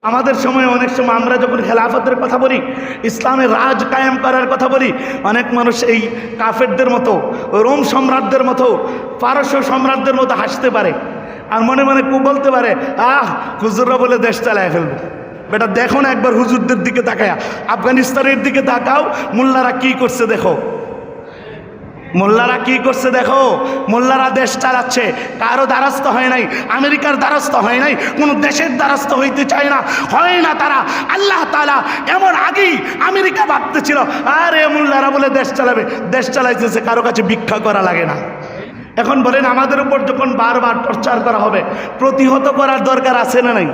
আমাদের সময় অনেক সময় আমরা যখন খেলাফতের কথা বলি, ইসলামের রাজ কায়েম করার কথা বলি, অনেক মানুষ এই কাফেরদের মতো, রোম সম্রাটদের মতো, পারস্য সম্রাটদের মতো হাসতে পারে আর মনে মনে বলতে পারে, হুজুররা বলে দেশ চালায় ফেলবে। বেটা দেখো না একবার হুজুরদের দিকে তাকায়া, আফগানিস্তানের দিকে তাকাও, মোল্লারা কি করছে দেখো, মোল্লারা কি করছে দেখো। মোল্লারা দেশ চালাচ্ছে, কারো দ্বারস্থ হয় নাই, আমেরিকার দ্বারস্থ হয় নাই, কোনো দেশের দ্বারস্থ হইতে চায় না, হয় না তারা। আল্লাহ তাআলা এমন আগেই আমেরিকা ভাবতেছিল আরে মোল্লারা বলে দেশ চালাবে, দেশ চালাইতেছে, কারো কাছে ভিক্ষা করা লাগে না। এখন বলেন আমাদের উপর যখন বারবার টর্চার করা হবে, প্রতিহত করার দরকার আছে না নাই?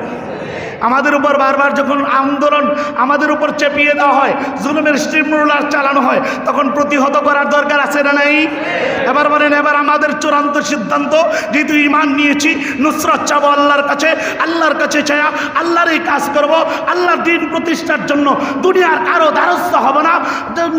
আমাদের উপর বারবার যখন আন্দোলন আমাদের উপর চেপিয়ে দেওয়া হয়, জুলুমের স্টিমরোলার চালানো হয়, তখন প্রতিহত করার দরকার আছে না নাই? এবার বলেন, এবার আমাদের চূড়ান্ত সিদ্ধান্ত, যেহেতু ঈমান নিয়েছি, নুসরত চাবো আল্লাহর কাছে চায়া আল্লাহর এই কাজ করব, আল্লাহর দ্বীন প্রতিষ্ঠার জন্য দুনিয়ার কারো দ্বারস্থ হব না,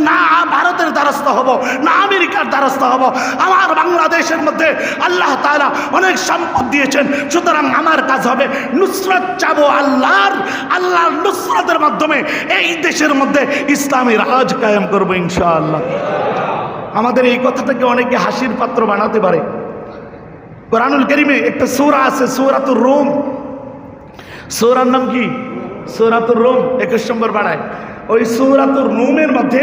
না ভারতের দ্বারস্থ হব, না আমেরিকার দ্বারস্থ হব। আমার বাংলাদেশের মধ্যে আল্লাহ তাআলা অনেক সম্পদ দিয়েছেন, সুতরাং আমার কাজ হবে নুসরত চাবো আল্লাহর নুসরতের মাধ্যমে এই দেশের মধ্যে ইসলামী রাজ কায়েম করবো ইনশাআল্লাহ। আমাদের এই কথাটাকে অনেকে হাসির পাত্র বানাতে পারে। কোরআনুল কারীমে একটা সূরা আছে, সূরাতুর রুম। সূরার নাম কি? সূরাতুর রুম। 21 নম্বর বাড়ায়। ওই সূরাতুর রুমের মধ্যে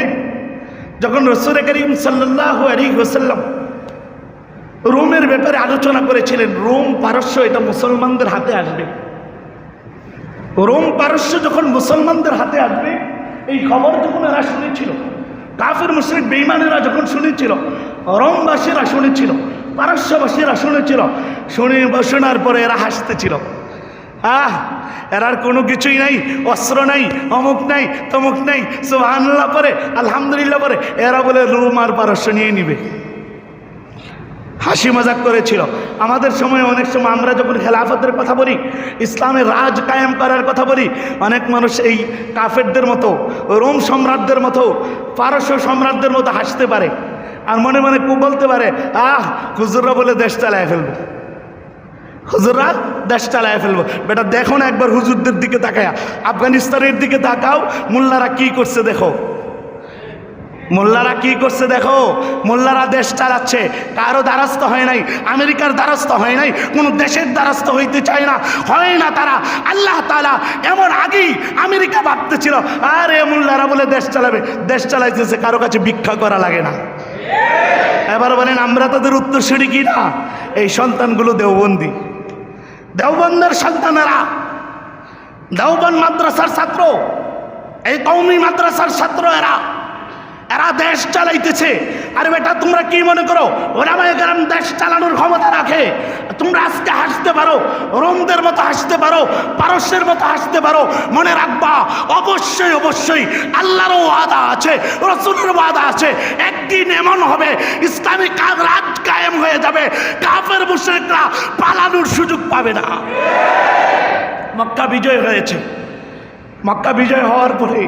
যখন রাসূল করিম সাল্লাল্লাহু আলাইহি ওয়াসাল্লাম রোমের ব্যাপারে আলোচনা করেছিলেন, রোম পারস্য এটা মুসলমানদের হাতে আসবে। রোম পারস্য যখন মুসলমানদের হাতে আসবে, এই খবর যখন এরা শুনেছিল, কাফের মুশরিক বেঈমানেরা যখন শুনেছিল, রোমবাসীরা শুনেছিল, পারস্যবাসীরা শুনেছিল, শোনার পরে এরা হাসতেছিল। এরার কোনো কিছুই নাই, অস্ত্র নাই, অমুক নাই, তমুক নাই, সুবহানাল্লাহ পরে, আলহামদুলিল্লাহ পরে, এরা বলে রোম আর পারস্য নিয়ে নিবে। হাসি মজাক করেছিল। আমাদের সময় অনেক সময় আমরা যখন খেলাফতের কথা বলি, ইসলামের রাজ কায়েম করার কথা বলি, অনেক মানুষ এই কাফেরদের মতো, রোম সম্রাটদের মতো, পারস্য সম্রাটদের মতো হাসতে পারে আর মনে মনে বলতে পারে, হুজুররা বলে দেশ চালায় ফেলবে, হুজুররা দেশ চালায় ফেলবো। বেটা দেখো না একবার হুজুরদের দিকে তাকায়া, আফগানিস্তানের দিকে তাকাও, মোল্লারা কি করছে দেখো, মোল্লারা কি করছে দেখো। মোল্লারা দেশ চালাচ্ছে, কারো দ্বারস্থ হয় নাই, আমেরিকার দ্বারস্থ হয় নাই, কোনো দেশের দ্বারস্থ হইতে চায় না, হয় না তারা। আল্লাহ তাআলা এমন আগেই আমেরিকা ভাবতেছিল আরে মোল্লারা বলে দেশ চালাবে, দেশ চালাইতেছে, কারো কাছে ভিক্ষা করা লাগে না। এবার বলেন আমরা তাদের উত্তরসূরি কি না? এই সন্তানগুলো দেওবন্দি, দেওবন্দের সন্তানেরা, দেওবন্দ মাদ্রাসার ছাত্র, এই কওমি মাদ্রাসার ছাত্র, এরা দেশ চালাইতেছে। আরে বেটা তোমরা কি মনে করো ওলামায়ে কেরাম দেশ চালানোর ক্ষমতা রাখে? তোমরা আজকে হাসতে পারো, রোমদের মতো হাসতে পারো, পারস্যের মতো হাসতে পারো, মনে রাখবা অবশ্যই অবশ্যই আল্লাহরও ওয়াদা আছে, রাসূলের ওয়াদা আছে, একদিন এমন হবে ইসলামী রাজ কায়েম হয়ে যাবে, কাফের মুশরিকরা পালানোর সুযোগ পাবে না। মক্কা বিজয় হয়েছে, মক্কা বিজয় হওয়ার পরে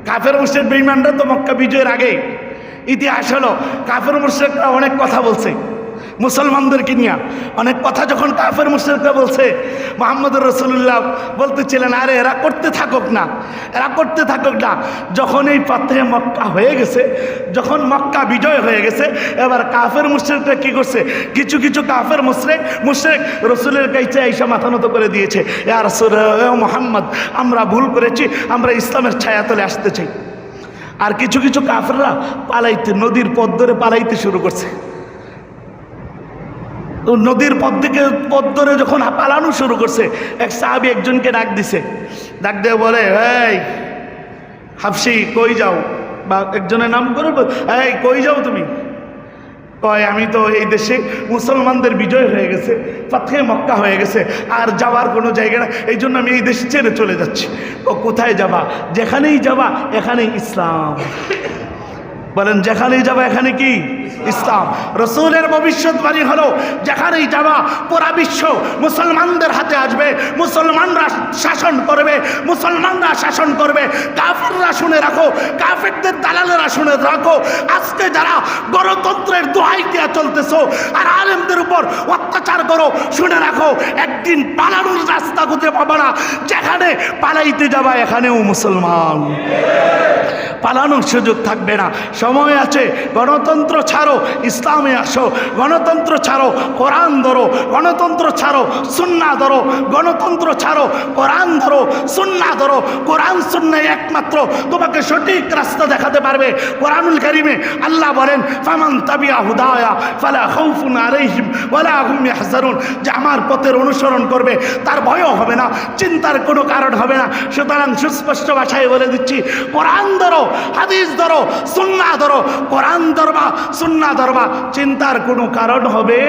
কাফের মুশরিক বেঈমানরা তো মক্কা বিজয়ের আগে ইতিহাস হলো, কাফের মুশরিকরা অনেক কথা বলছে মুসলমানদেরকে নিয়ে, অনেক কথা যখন কাফের মুশরিকরা বলছে, মুহাম্মদুর রাসূলুল্লাহ বলতেছিলেন আরে এরা করতে থাকুক না, এরা করতে থাকুক না। যখন এই ফাতহে মক্কা হয়ে গেছে, যখন মক্কা বিজয় হয়ে গেছে, এবার কাফের মুশরিকরা কি করছে, কিছু কিছু কাফের মুশরিক রাসূলের কাছে এসে মাথা নত করে দিয়েছে, ইয়া রাসূল, মুহাম্মদ আমরা ভুল করেছি, আমরা ইসলামের ছায়াতলে আসতে চাই। আর কিছু কিছু কাফেররা পালাইতে, নদীর পথ ধরে পালাইতে শুরু করছে। নদীর পথ ধরে যখন পালানো শুরু করছে, এক সাহাবী একজনকে ডাক দিছে, ডাক দিয়ে বলে, এই হাবশি কই যাও, বা একজনের নাম করে, এই কই যাও তুমি? কয় আমি তো এই দেশে মুসলমানদের বিজয় হয়ে গেছে, ফাতহে মক্কা হয়ে গেছে, আর যাওয়ার কোনো জায়গা না, এই জন্য আমি এই দেশ ছেড়ে চলে যাচ্ছি। ও কোথায় যাবা? যেখানেই যাবা এখানেই ইসলাম। বলেন যেখানেই যাবা এখানে কি? ইসলাম। রসুলের ভবিষ্যৎবাণী হলো যেখানেই যাবা পুরা বিশ্ব মুসলমানদের হাতে আসবে, মুসলমানরা শাসন করবে, মুসলমানরা শাসন করবে। কাফেররা শুনে রাখো, কাফেরদের দালালেরা শুনে রাখো, আজকে যারা গণতন্ত্রের দোহাই দিয়া চলতেছো আর আলেমদের উপর অত্যাচার করো, শুনে রাখো একদিন পালানোর রাস্তা খুঁজে পাবা না। যেখানে পালাইতে যাবা এখানেও মুসলমান, পালানোর সুযোগ থাকবে না। সময় আছে, গণতন্ত্র ছাড়ো, ইসলামে আসো। গণতন্ত্র ছাড়ো, কোরআন ধরো। গণতন্ত্র ছাড়ো, সুন্নাহ ধরো। গণতন্ত্র ছাড়ো, কোরআন ধরো, সুন্নাহ ধরো। কোরআন সুন্নাহ একমাত্র তোমাকে সঠিক রাস্তা দেখাতে পারবে। কোরআনুল কারীমে আল্লাহ বলেন, ফামান তাবিআ হুদায়া ফালা খাউফুন আলাইহিম ওয়ালা হুম ইয়াহজানুন, যে আমার পথের অনুসরণ করবে তার ভয়ও হবে না, চিন্তার কোনো কারণ হবে না। সুতরাং সুস্পষ্ট ভাষায় বলে দিচ্ছি, কোরআন ধরো, হাদিস ধরো, সুন্নাহ ধরো। কোরআন ধরবা, সুন্নাহ ধরবা, চিন্তার কোনো কারণ হবে